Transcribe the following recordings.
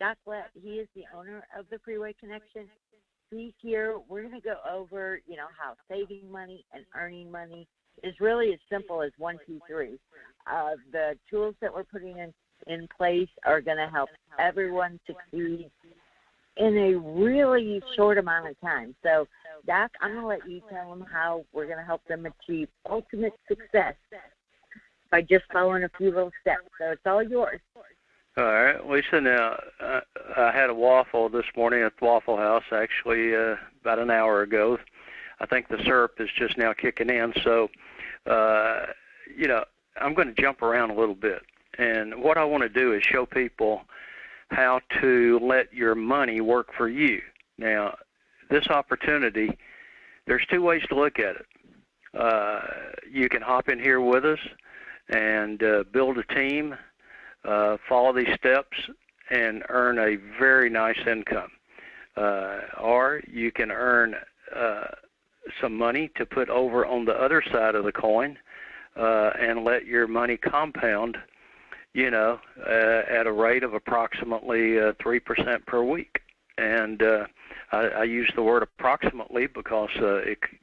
Doc Lett, he is the owner of the Freeway Connection. He's here. We're going to go over, how saving money and earning money is really as simple as 1, 2, 3. The tools that we're putting in place are going to help everyone succeed in a really short amount of time. So, Doc, I'm going to let you tell them how we're going to help them achieve ultimate success by just following a few little steps. So it's all yours. All right, Lisa. Now, I had a waffle this morning at the Waffle House, actually about an hour ago. I think the syrup is just now kicking in. So, I'm going to jump around a little bit. And what I want to do is show people how to let your money work for you. Now, this opportunity, there's 2 ways to look at it. You can hop in here with us and build a team, follow these steps, and earn a very nice income. Or you can earn some money to put over on the other side of the coin and let your money compound, at a rate of approximately 3% per week. And I use the word approximately because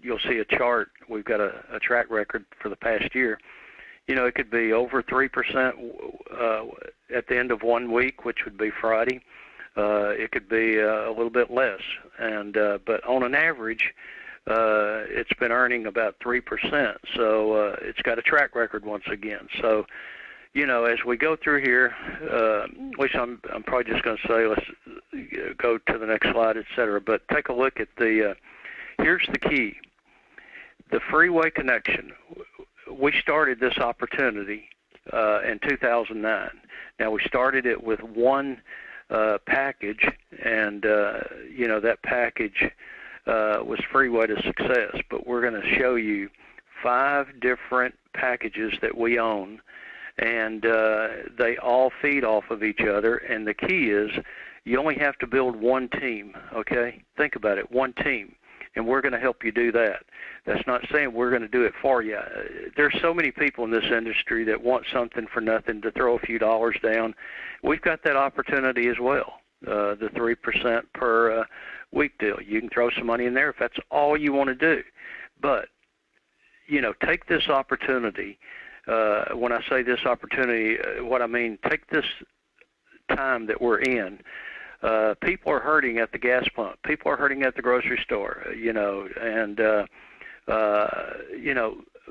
you'll see a chart. We've got a track record for the past year. It could be over 3% at the end of 1 week, which would be Friday. It could be a little bit less. But on an average, it's been earning about 3%. So it's got a track record once again. So, as we go through here, which I'm probably just going to say, let's go to the next slide, et cetera. But take a look at here's the key. The Freeway Connection. We started this opportunity in 2009. Now, we started it with one package, and, that package was Freeway to Success. But we're going to show you 5 different packages that we own, and they all feed off of each other. And the key is you only have to build one team, okay? Think about it, one team, and we're going to help you do that. That's not saying we're going to do it for you. There's so many people in this industry that want something for nothing, to throw a few dollars down. We've got that opportunity as well, the 3% per week deal. You can throw some money in there if that's all you want to do. But, take this opportunity. When I say this opportunity, what I mean, take this time that we're in. People are hurting at the gas pump. People are hurting at the grocery store, and,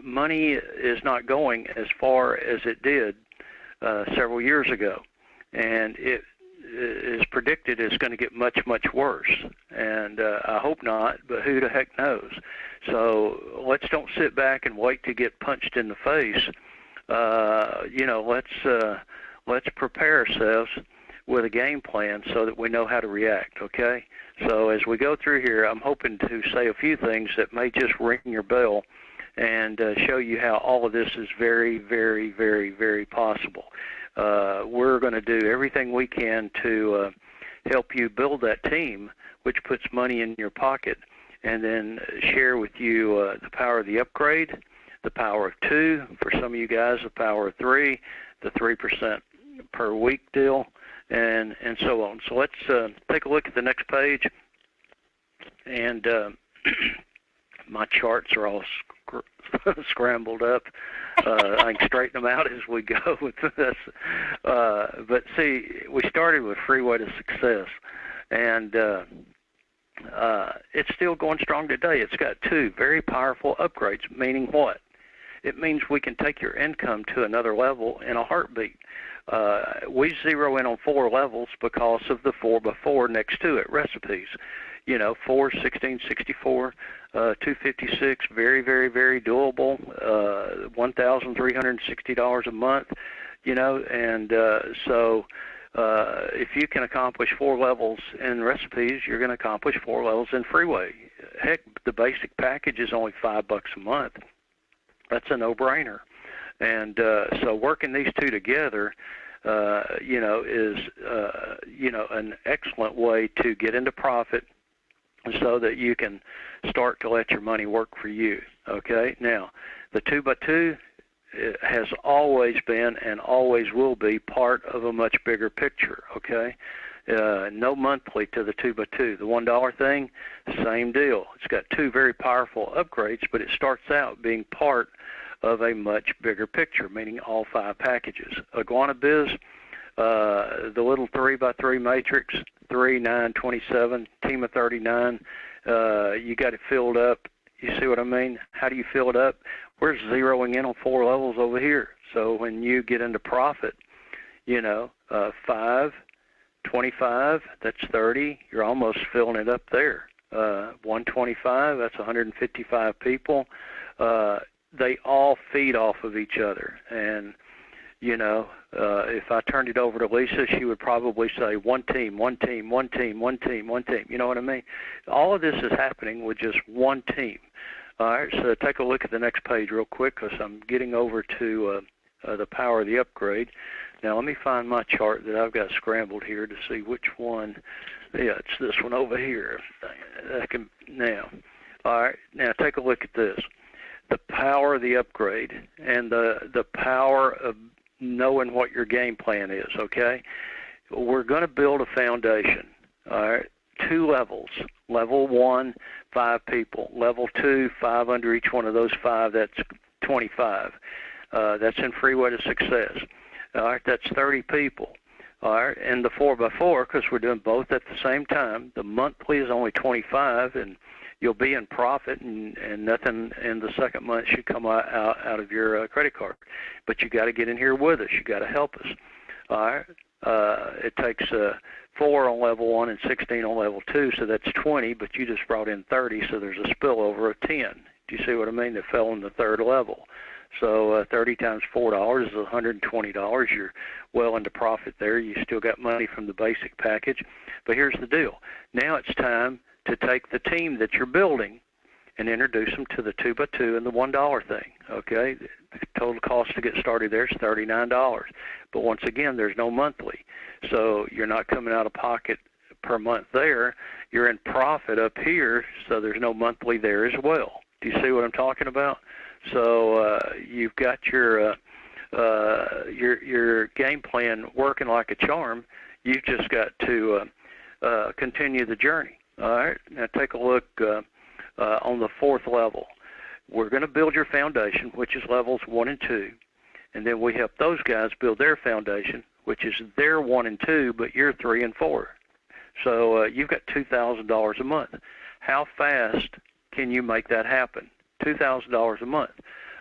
money is not going as far as it did several years ago. And it is predicted it's going to get much, much worse. And I hope not, but who the heck knows? So let's don't sit back and wait to get punched in the face. Let's prepare ourselves with a game plan so that we know how to react, okay? So as we go through here, I'm hoping to say a few things that may just ring your bell and show you how all of this is very, very, very, very possible. We're going to do everything we can to help you build that team, which puts money in your pocket, and then share with you the power of the upgrade, the power of 2, for some of you guys, the power of 3, the 3% per week deal, and so on. So let's take a look at the next page. And my charts are all scrambled up. I can straighten them out as we go with this. But see, we started with Freeway to Success, and it's still going strong today. It's got 2 very powerful upgrades, meaning what? It means we can take your income to another level in a heartbeat. We zero in on 4 levels because of the 4x4 next to it, recipes. 4, 16, 64, 256, very, very, very doable, $1,360 a month, and so if you can accomplish 4 levels in recipes, you're going to accomplish 4 levels in Freeway. Heck, the basic package is only $5 a month. That's a no-brainer. And so working these 2 together, is, an excellent way to get into profit so that you can start to let your money work for you, okay? Now, the 2x2 has always been and always will be part of a much bigger picture, okay? No monthly to the 2x2. The $1 thing, same deal. It's got two very powerful upgrades, but it starts out being part of a much bigger picture, meaning all 5 packages. IguanaBiz, the little 3x3 matrix, 3, 9, 27, team of 39. You got it filled up. You see what I mean? How do you fill it up? We're zeroing in on 4 levels over here. So when you get into profit, 5, 25, that's 30. You're almost filling it up there. 125, that's 155 people. They all feed off of each other. And, if I turned it over to Lisa, she would probably say one team, one team, one team, one team, one team. You know what I mean? All of this is happening with just one team. All right, so take a look at the next page real quick because I'm getting over to the power of the upgrade. Now let me find my chart that I've got scrambled here to see which one. Yeah, it's this one over here. Now, all right, now take a look at this. The power of the upgrade and the power of knowing what your game plan is, okay? We're going to build a foundation, all right? 2 levels. Level 1, 5 people. Level 2, 5 under each one of those 5, that's 25. That's in Freeway to Success. All right, that's 30 people. All right, and the 4x4, because we're doing both at the same time, the monthly is only 25, and you'll be in profit, and nothing in the second month should come out of your credit card. But you got to get in here with us. You got to help us. All right, it takes 4 on level 1 and 16 on level 2, so that's 20, but you just brought in 30, so there's a spillover of 10. Do you see what I mean? That fell in the 3rd level. So 30 times $4 is $120. You're well into profit there. You still got money from the basic package. But here's the deal. Now it's time to take the team that you're building and introduce them to the 2x2 and the $1 thing, okay? The total cost to get started there is $39. But once again, there's no monthly. So you're not coming out of pocket per month there. You're in profit up here, so there's no monthly there as well. Do you see what I'm talking about? So you've got your game plan working like a charm. You've just got to continue the journey. All right. Now take a look on the 4th level. We're going to build your foundation, which is levels 1 and 2, and then we help those guys build their foundation, which is their 1 and 2, but you're 3 and 4. So you've got $2,000 a month. How fast can you make that happen? $2,000 a month.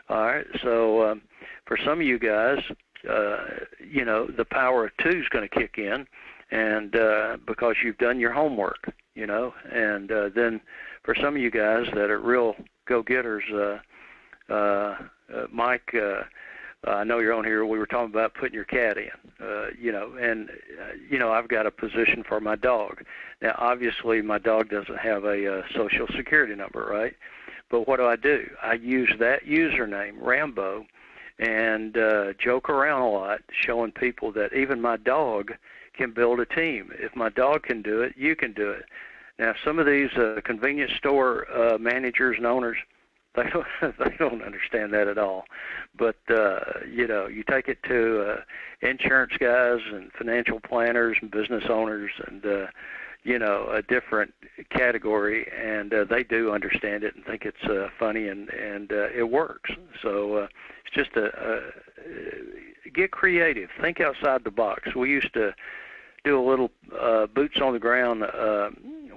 All right. So for some of you guys, the power of 2 is going to kick in, and because you've done your homework, and then for some of you guys that are real go-getters, Mike, I know you're on here. We were talking about putting your cat in, I've got a position for my dog. Now, obviously, my dog doesn't have a Social Security number, right? But what do? I use that username, Rambo, and joke around a lot, showing people that even my dog can build a team. If my dog can do it, you can do it. Now, some of these convenience store managers and owners, they don't understand that at all. But, you take it to insurance guys and financial planners and business owners and, a different category, and they do understand it and think it's funny, and it works. So it's just get creative. Think outside the box. We used to do a little boots on the ground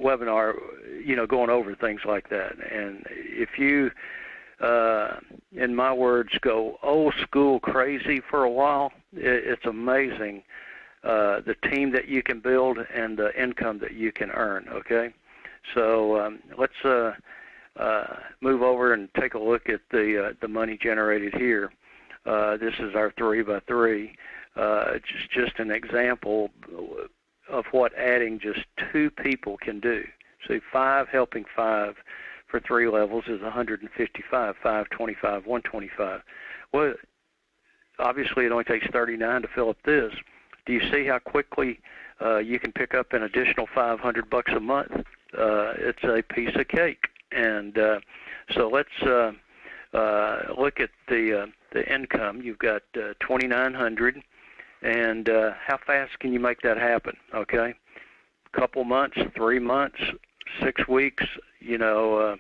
webinar, going over things like that. And if you, in my words, go old school crazy for a while, it's amazing the team that you can build and the income that you can earn, okay? So let's move over and take a look at the money generated here. This is our 3x3. It's just an example of what adding just 2 people can do. So 5 helping 5 for 3 levels is 155, 525, 125. Well, obviously it only takes 39 to fill up this. Do you see how quickly you can pick up an additional $500 a month? It's a piece of cake. And so let's look at the income. You've got $2,900, and how fast can you make that happen? Okay, couple months, 3 months, 6 weeks, this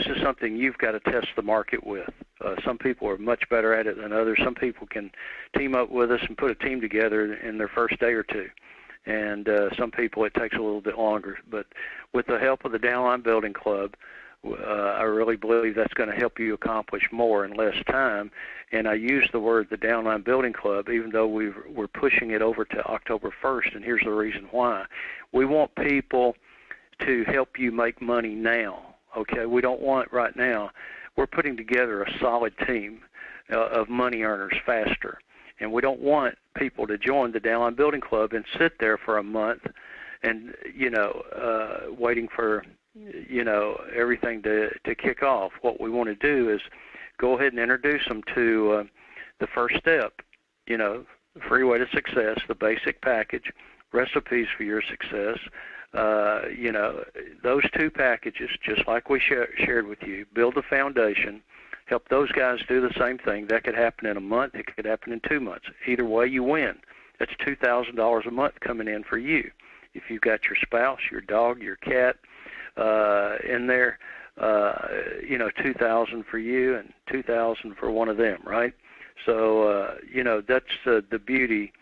is something you've got to test the market with. Some people are much better at it than others. Some people can team up with us and put a team together in their first day or two. And some people it takes a little bit longer. But with the help of the Downline Building Club, I really believe that's going to help you accomplish more in less time. And I use the word the Downline Building Club, even though we're pushing it over to October 1st, and here's the reason why. We want people to help you make money now, okay? We don't want right now. We're putting together a solid team of money earners faster, and we don't want people to join the Downline Building Club and sit there for a month and, waiting for everything to kick off. What we want to do is go ahead and introduce them to the first step, Freeway to Success, the basic package, Recipes for Your Success. Those two packages, just like we shared with you, build a foundation, help those guys do the same thing. That could happen in a month. It could happen in 2 months. Either way, you win. That's $2,000 a month coming in for you. If you've got your spouse, your dog, your cat, in there, $2,000 for you and $2,000 for one of them, right? So, that's the beauty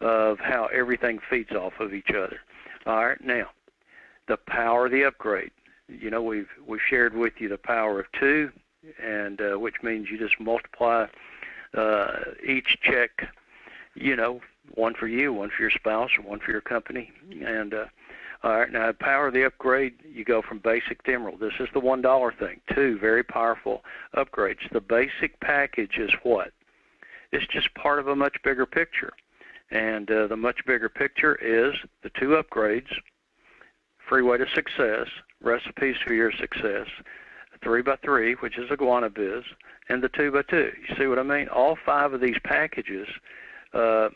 of how everything feeds off of each other. All right, now, the power of the upgrade. We've shared with you the power of 2, and which means you just multiply each check, one for you, one for your spouse, or one for your company, and all right, now, the power of the upgrade, you go from basic to emerald. This is the $1 thing. 2 very powerful upgrades. The basic package is what? It's just part of a much bigger picture. And the much bigger picture is the 2 upgrades, Freeway to Success, Recipes for Your Success, 3x3, which is Iguana Biz, and the 2x2. You see what I mean? All 5 of these packages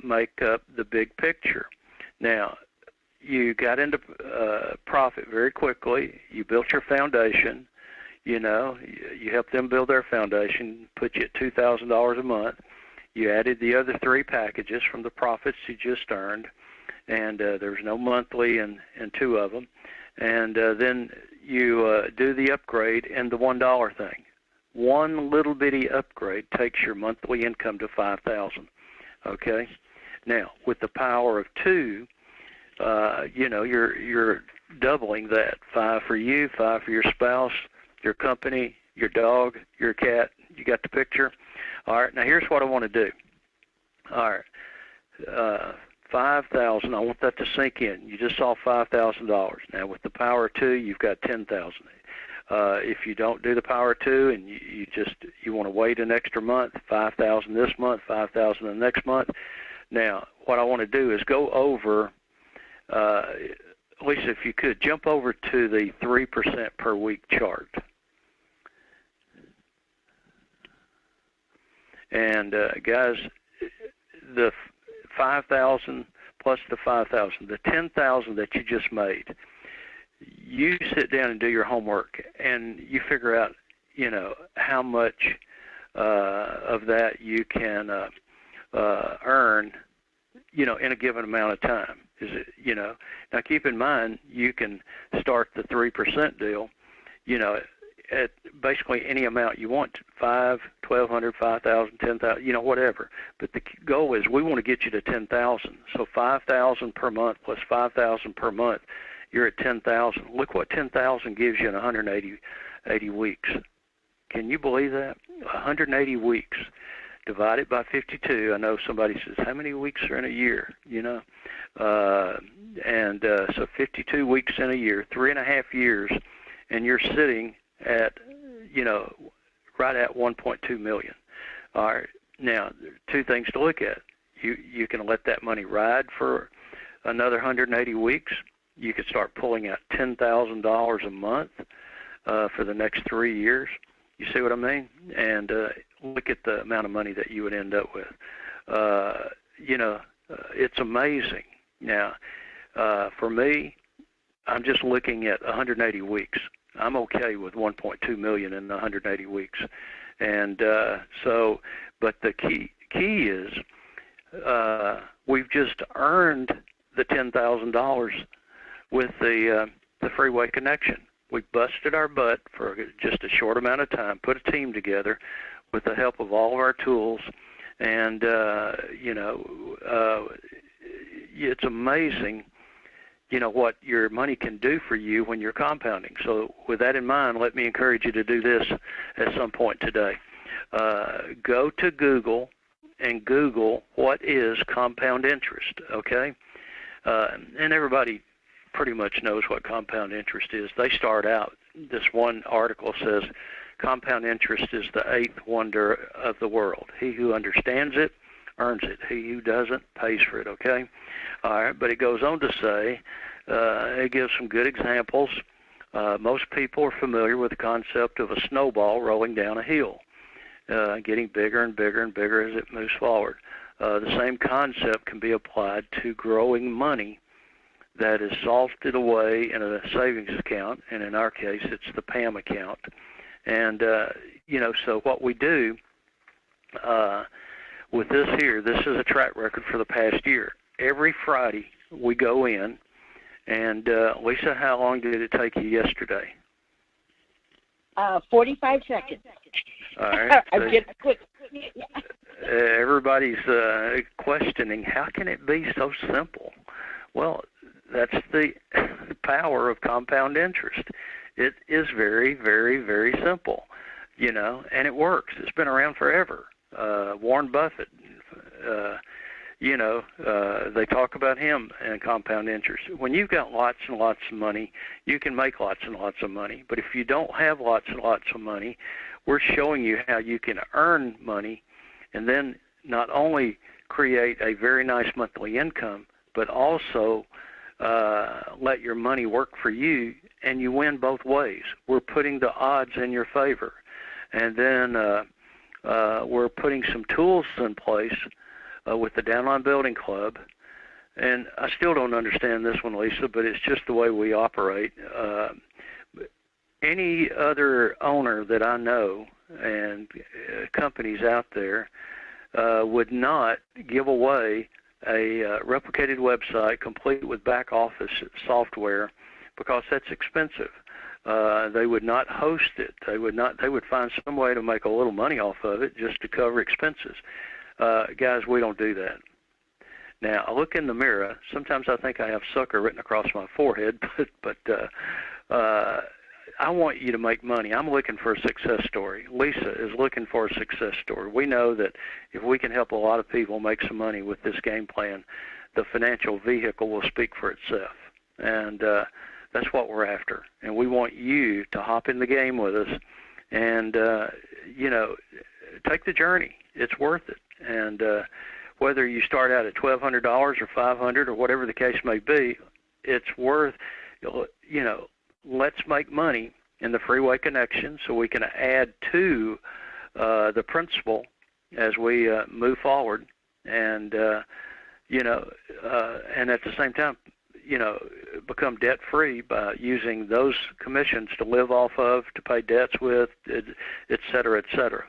make up the big picture. Now, you got into profit very quickly. You built your foundation. You helped them build their foundation, put you at $2,000 a month. You added the other 3 packages from the profits you just earned, and there's no monthly in 2 of them. And then you do the upgrade and the $1 thing. One little bitty upgrade takes your monthly income to $5,000. Okay. Now, with the power of 2, you're doubling that. 5 for you, 5 for your spouse, your company, your dog, your cat. You got the picture? All right, now here's what I want to do. All right, 5,000. I want that to sink in. You just saw $5,000. Now with the power of 2, you've got 10,000. If you don't do the power of 2 and you want to wait an extra month, 5,000 this month, 5,000 the next month. Now what I want to do is go over. Lisa, if you could, jump over to the 3% per week chart. And, guys, the 5,000 plus the 5,000, the 10,000 that you just made, you sit down and do your homework, and you figure out, how much of that you can earn, in a given amount of time. Is it, now keep in mind, you can start the 3% deal, at basically any amount you want, 5, 1,200, 5,000, 10,000, whatever. But the goal is we want to get you to 10,000. So 5,000 per month plus 5,000 per month, you're at 10,000. Look what 10,000 gives you in 180 weeks. Can you believe that? 180 weeks. Divided by 52. I know somebody says, how many weeks are in a year? So 52 weeks in a year, 3.5 years, and you're sitting at, right at 1.2 million. All right. Now, 2 things to look at. You can let that money ride for another 180 weeks. You could start pulling out $10,000 a month for the next 3 years. You see what I mean? And look at the amount of money that you would end up with. It's amazing. Now, for me, I'm just looking at 180 weeks. I'm okay with 1.2 million in 180 weeks. And but the key is we've just earned the $10,000 with the freeway connection. We busted our butt for just a short amount of time, put a team together with the help of all of our tools, and it's amazing, what your money can do for you when you're compounding. So with that in mind, let me encourage you to do this at some point today. Go to Google and Google what is compound interest, okay? And everybody pretty much knows what compound interest is. They start out, this one article says, compound interest is the eighth wonder of the world. He who understands it earns it. He who doesn't pays for it, okay? All right, but it goes on to say, it gives some good examples. Most people are familiar with the concept of a snowball rolling down a hill, getting bigger and bigger and bigger as it moves forward. The same concept can be applied to growing money that is salted away in a savings account, and in our case, it's the PAM account. And, so what we do with this here, this is a track record for the past year. Every Friday we go in, and Lisa, how long did it take you yesterday? 45 seconds. All right. I'm getting quick. Everybody's questioning, how can it be so simple? Well, that's the power of compound interest. It is very, very, very simple, and it works. It's been around forever. Warren Buffett, they talk about him and compound interest. When you've got lots and lots of money, you can make lots and lots of money. But if you don't have lots and lots of money, we're showing you how you can earn money and then not only create a very nice monthly income, but also let your money work for you, and you win both ways. We're putting the odds in your favor. And then we're putting some tools in place with the Downline Building Club. And I still don't understand this one, Lisa, but it's just the way we operate. Any other owner that I know and companies out there would not give away a replicated website complete with back office software because that's expensive. They would not host it. They would find some way to make a little money off of it just to cover expenses. Guys, we don't do that. Now, I look in the mirror. Sometimes I think I have sucker written across my forehead, but I want you to make money. I'm looking for a success story. Lisa is looking for a success story. We know that if we can help a lot of people make some money with this game plan, the financial vehicle will speak for itself. And that's what we're after. And we want you to hop in the game with us and, take the journey. It's worth it. And whether you start out at $1,200 or $500 or whatever the case may be, it's worth, let's make money in the freeway connection so we can add to the principal as we move forward, and and at the same time, become debt-free by using those commissions to live off of, to pay debts with, et cetera, et cetera.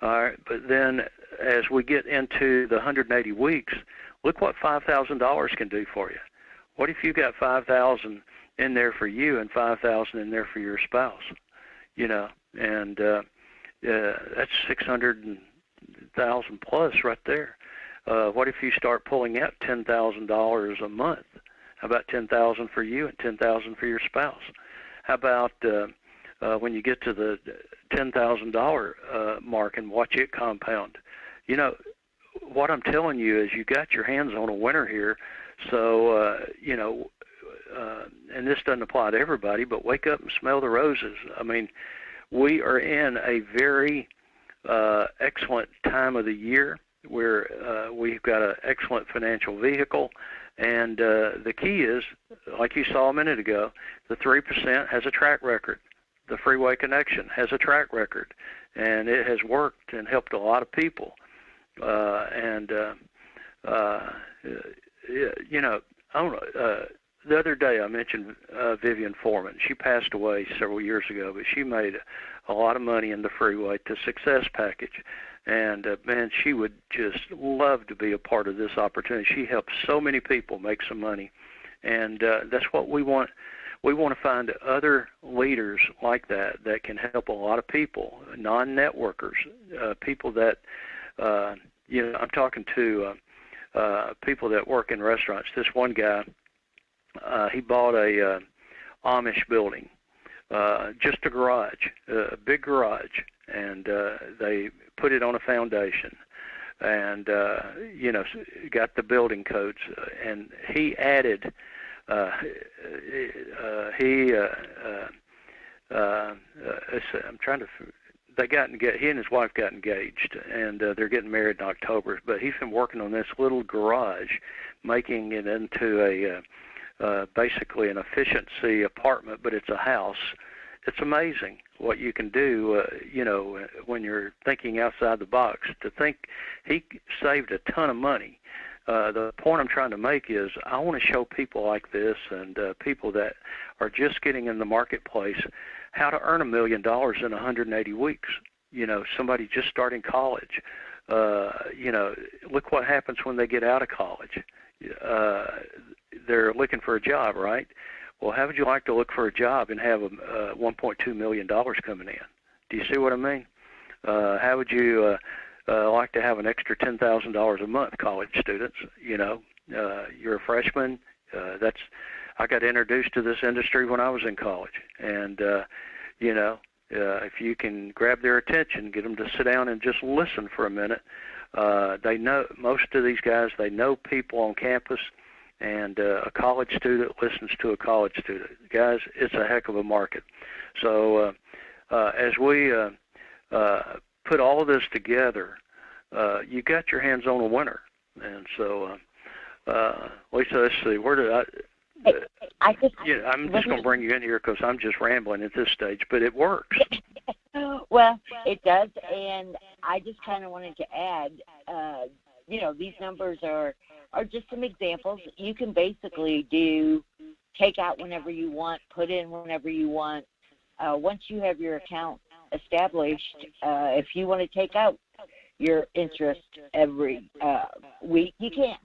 All right, but then as we get into the 180 weeks, look what $5,000 can do for you. What if you got $5,000 in there for you and $5,000 in there for your spouse? And that's $600,000 plus right there. What if you start pulling out $10,000 a month? How about $10,000 for you and $10,000 for your spouse? How about when you get to the $10,000 mark and watch it compound? What I'm telling you is you got your hands on a winner here. So, and this doesn't apply to everybody, but wake up and smell the roses. I mean, we are in a very excellent time of the year where we've got an excellent financial vehicle. And the key is, like you saw a minute ago, the 3% has a track record. The freeway connection has a track record, and it has worked and helped a lot of people. I don't know, the other day I mentioned Vivian Foreman. She passed away several years ago, but she made a lot of money in the freeway to Success Package. And, man, she would just love to be a part of this opportunity. She helps so many people make some money. And that's what we want. We want to find other leaders like that that can help a lot of people, non-networkers, people that, I'm talking to people that work in restaurants. This one guy, he bought a Amish building, just a garage, a big garage, and they put it on a foundation and, got the building codes. And he added, he and his wife got engaged, and they're getting married in October. But he's been working on this little garage, making it into basically an efficiency apartment, but it's a house. It's amazing what you can do, when you're thinking outside the box. To think he saved a ton of money. The point I'm trying to make is I want to show people like this and people that are just getting in the marketplace how to earn $1 million in 180 weeks. Somebody just starting college. Look what happens when they get out of college. They're looking for a job, right? Well, how would you like to look for a job and have $1.2 million coming in? Do you see what I mean? How would you like to have an extra $10,000 a month, college students? You're a freshman. I got introduced to this industry when I was in college, and if you can grab their attention, get them to sit down and just listen for a minute. They know, most of these guys, they know people on campus, and a college student listens to a college student. Guys, it's a heck of a market. So as we put all of this together, you got your hands on a winner. And so, Lisa, let's see, where did I'm just going to bring you in here because I'm just rambling at this stage, but it works. Well, it does, and I just kind of wanted to add, these numbers are just some examples. You can basically take out whenever you want, put in whenever you want. Once you have your account established, if you want to take out your interest every week, you can.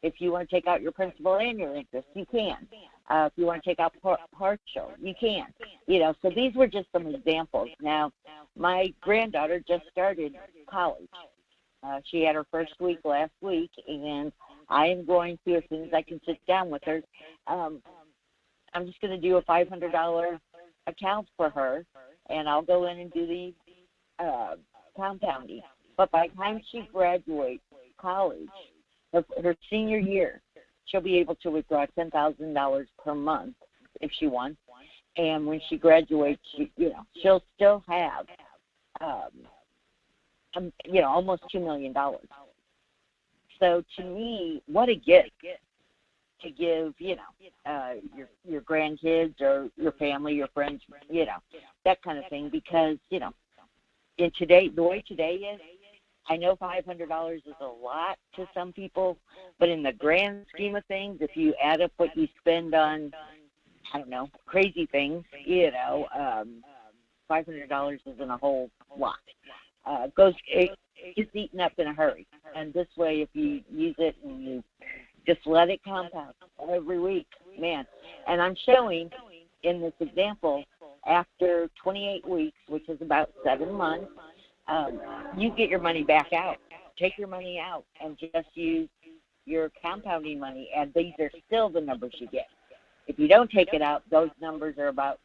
If you want to take out your principal and your interest, you can. If you want to take out partial, you can. So these were just some examples. Now, my granddaughter just started college. She had her first week last week, and I am going to, as soon as I can sit down with her, I'm just going to do a $500 account for her, and I'll go in and do the compounding. But by the time she graduates college, her senior year, she'll be able to withdraw $10,000 per month if she wants. And when she graduates, she'll still have, almost $2 million. So to me, what a gift to give, your grandkids or your family, your friends, that kind of thing. Because, in today, the way today is, I know $500 is a lot to some people, but in the grand scheme of things, if you add up what you spend on, crazy things, $500 isn't a whole lot. It's eaten up in a hurry. And this way, if you use it and you just let it compound every week, man. And I'm showing in this example, after 28 weeks, which is about 7 months, you get your money back out. Take your money out and just use your compounding money, and these are still the numbers you get. If you don't take it out, those numbers are about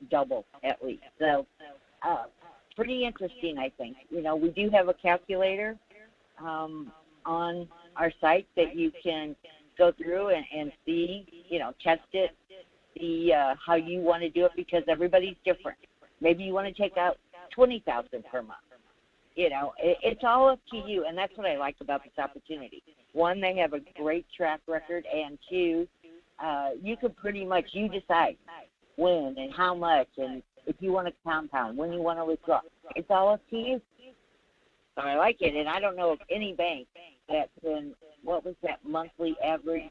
double at least. So pretty interesting, I think. We do have a calculator on our site that you can go through and see, test it, see how you want to do it, because everybody's different. Maybe you want to take out $20,000 per month. It's all up to you, and that's what I like about this opportunity. One, they have a great track record, and two, you can pretty much, you decide when and how much, and if you want to compound, when you want to withdraw. It's all up to you. So I like it, and I don't know of any bank that can, what was that monthly average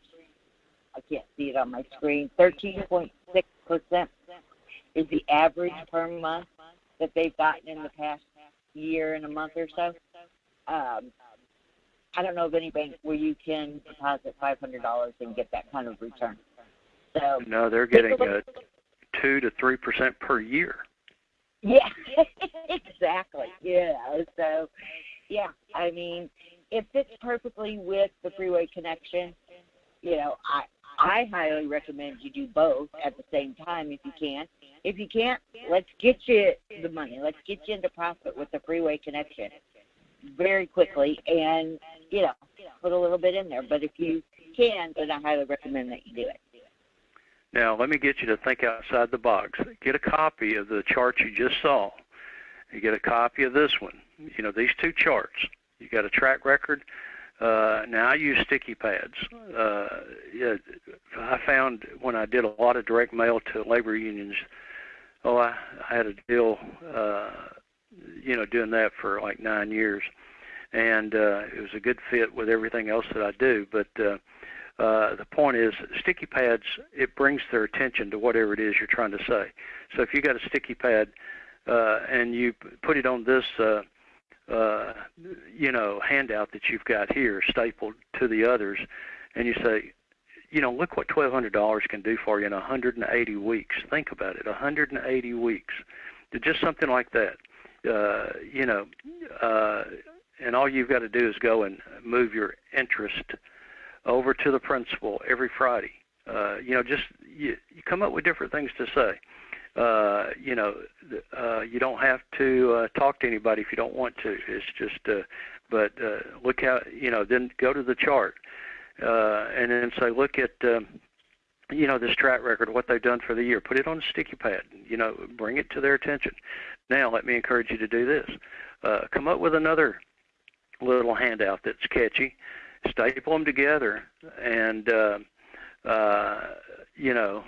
I can't see it on my screen. 13.6% is the average per month that they've gotten in the past year and a month or so. I don't know of any bank where you can deposit $500 and get that kind of return. So no, they're getting 2 to 3% per year. Yeah, exactly. Yeah. So, yeah, I mean, it fits perfectly with the Freeway Connection. You know, I highly recommend you do both at the same time if you can. If you can't, let's get you the money. Let's get you into profit with the Freeway Connection very quickly and, you know, put a little bit in there. But if you can, then I highly recommend that you do it. Now, let me get you to think outside the box. Get a copy of the chart you just saw. You get a copy of this one. You know, these two charts. You got a track record. Now, I use sticky pads. Yeah, I found when I did a lot of direct mail to labor unions, I had a deal, you know, doing that for like 9 years. And it was a good fit with everything else that I do. But the point is, sticky pads, it brings their attention to whatever it is you're trying to say. So if you got a sticky pad and you put it on this, you know, handout that you've got here stapled to the others, and you say, you know, look what $1,200 can do for you in 180 weeks. Think about it, 180 weeks. Just something like that, you know, and all you've got to do is go and move your interest over to the principal every Friday. You know, just you come up with different things to say. You know, you don't have to talk to anybody if you don't want to. It's just, but look how, you know, then go to the chart and then say, look at, you know, this track record, what they've done for the year. Put it on a sticky pad, you know, bring it to their attention. Now, let me encourage you to do this. Come up with another little handout that's catchy. Staple them together and, you know,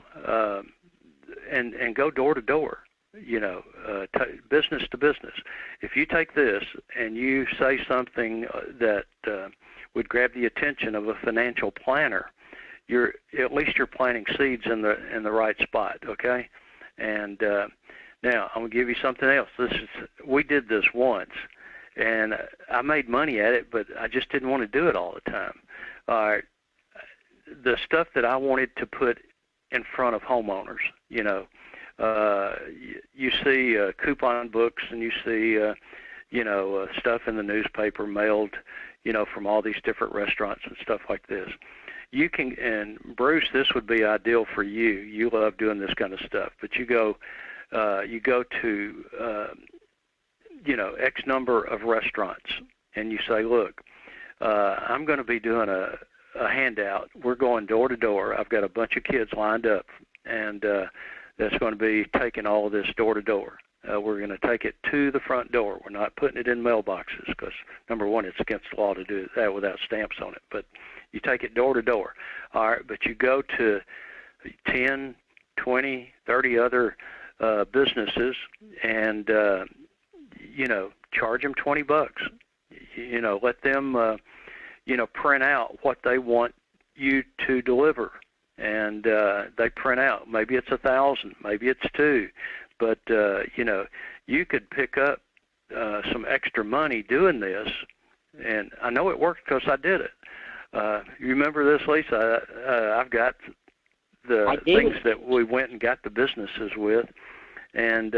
and go door to door, you know, business to business. If you take this and you say something that would grab the attention of a financial planner, at least you're planting seeds in the right spot, okay? And now I'm gonna give you something else. We did this once, and I made money at it, but I just didn't want to do it all the time. The stuff that I wanted to put in front of homeowners, you know, you see coupon books and you see, you know, stuff in the newspaper mailed, you know, from all these different restaurants and stuff like this. You can, and Bruce, this would be ideal for you. You love doing this kind of stuff, but you go to, you know, X number of restaurants, and you say, look, I'm going to be doing a handout. We're going door to door. I've got a bunch of kids lined up, and that's going to be taking all of this door to door. We're going to take it to the front door. We're not putting it in mailboxes because, number one, it's against the law to do that without stamps on it. But you take it door to door. All right, but you go to 10, 20, 30 other businesses and, you know, charge them $20. You know, let them, you know, print out what they want you to deliver. And they print out. Maybe it's 1,000, maybe it's 2. But, you know, you could pick up some extra money doing this. And I know it worked because I did it. You remember this, Lisa? I've got the things that we went and got the businesses with. And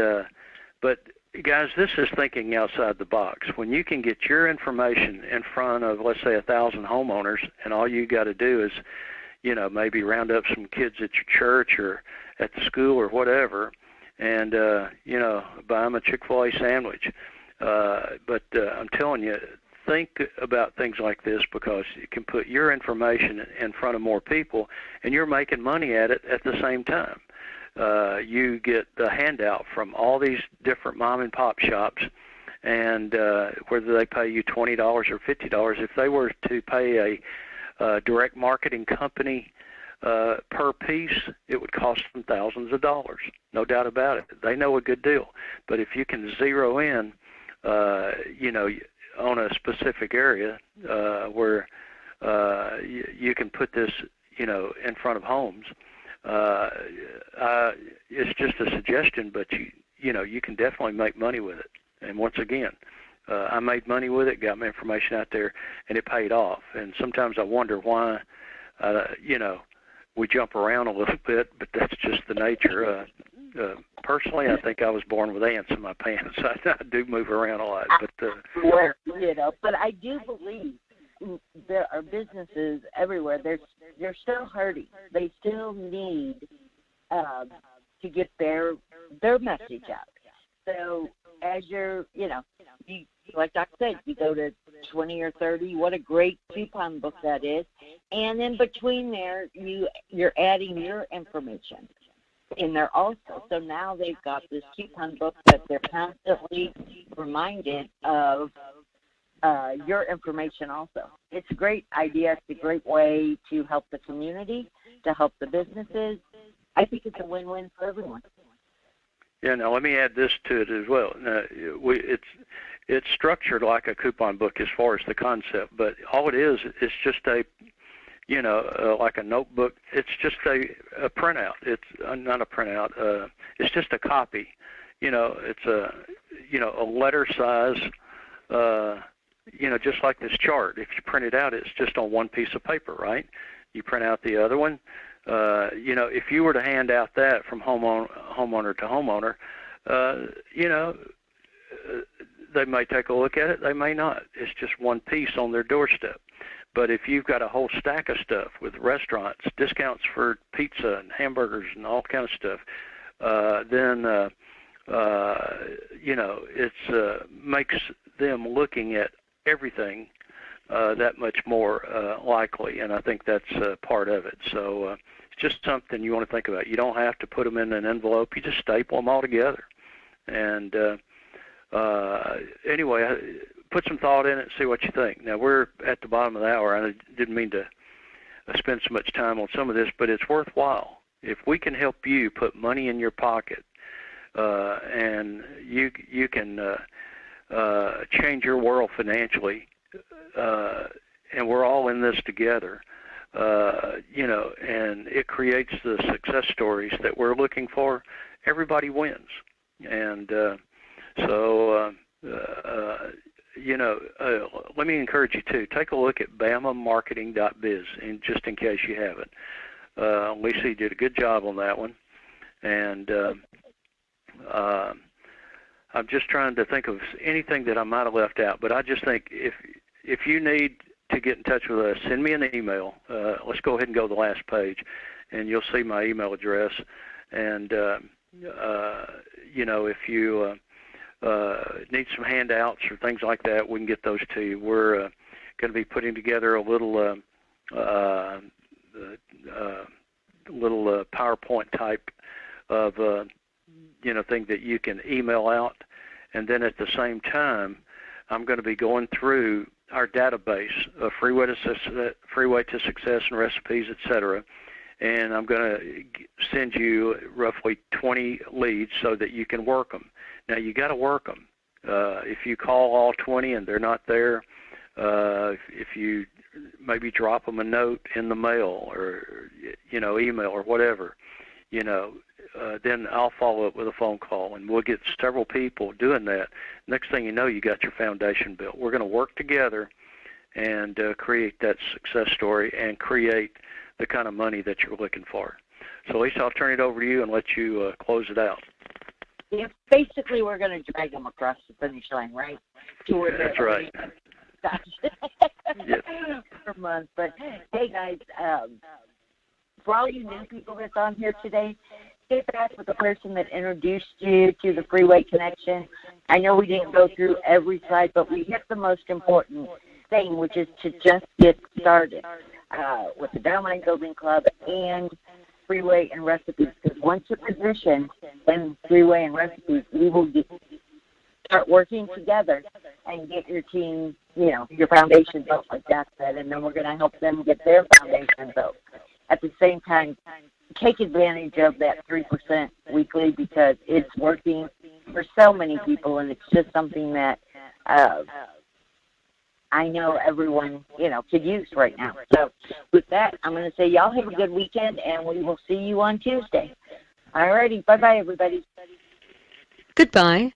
but, guys, this is thinking outside the box. When you can get your information in front of, let's say, 1,000 homeowners, and all you got to do is, you know, maybe round up some kids at your church or at the school or whatever, and, you know, buy them a Chick-fil-A sandwich. But I'm telling you, think about things like this because you can put your information in front of more people, and you're making money at it at the same time. You get the handout from all these different mom and pop shops, and whether they pay you $20 or $50, if they were to pay a direct marketing company per piece, it would cost them thousands of dollars, no doubt about it. They know a good deal. But if you can zero in, you know, on a specific area where you can put this, in front of homes. It's just a suggestion, but you can definitely make money with it. And once again, I made money with it, got my information out there, and it paid off. And sometimes I wonder why, we jump around a little bit, but that's just the nature. Personally, I think I was born with ants in my pants. I do move around a lot, but but I do believe there are businesses everywhere. They're still hurting. They still need to get their message out. So as you're, like Doc said, you go to 20 or 30. What a great coupon book that is. And in between there, you're adding your information in there also. So now they've got this coupon book that they're constantly reminded of your information also. It's a great idea. It's a great way to help the community, to help the businesses. I think it's a win-win for everyone. Yeah, now let me add this to it as well. It's structured like a coupon book as far as the concept, but all it is, it's just like a notebook. It's just a printout. It's not a printout. It's just a copy. It's a letter size. Just like this chart. If you print it out, it's just on one piece of paper, right? You print out the other one. If you were to hand out that from homeowner to homeowner, they may take a look at it. They may not. It's just one piece on their doorstep. But if you've got a whole stack of stuff with restaurants, discounts for pizza and hamburgers and all kinds of stuff, then it makes them looking at everything that much more likely, and I think that's part of it. So it's just something you want to think about. You don't have to put them in an envelope. You just staple them all together. And anyway, put some thought in it and see what you think. Now, we're at the bottom of the hour. I didn't mean to spend so much time on some of this, but it's worthwhile. If we can help you put money in your pocket and you can change your world financially, and we're all in this together, and it creates the success stories that we're looking for, everybody wins. And let me encourage you too. Take a look at bamamarketing.biz, and just in case you haven't. Lisa did a good job on that one, and I'm just trying to think of anything that I might have left out. But I just think if you need to get in touch with us, send me an email. Let's go ahead and go to the last page, and you'll see my email address. And if you need some handouts or things like that, we can get those to you. We're going to be putting together a little PowerPoint type of thing that you can email out, and then at the same time, I'm going to be going through our database of Freeway to Success and recipes, etc. And I'm going to send you roughly 20 leads so that you can work them. Now, you got to work them. If you call all 20 and they're not there, if you maybe drop them a note in the mail or email or whatever, then I'll follow up with a phone call, and we'll get several people doing that. Next thing you know, you got your foundation built. We're going to work together and create that success story and create the kind of money that you're looking for. So, Lisa, I'll turn it over to you and let you close it out. Yeah, basically, we're going to drag them across the finish line, right? That's right. Yes. Per month. But, hey, guys, for all you new people that's on here today, get back with the person that introduced you to the Freeway Connection. I know we didn't go through every slide, but we hit the most important thing, which is to just get started with the Downline Building Club and Freeway and Recipes. Because once you're positioned in Freeway and Recipes, we will start working together and get your team, your foundation built, like Jack said, and then we're going to help them get their foundation built. At the same time, take advantage of that 3% weekly, because it's working for so many people, and it's just something that I know everyone, could use right now. So with that, I'm going to say y'all have a good weekend, and we will see you on Tuesday. All righty. Bye-bye, everybody. Goodbye.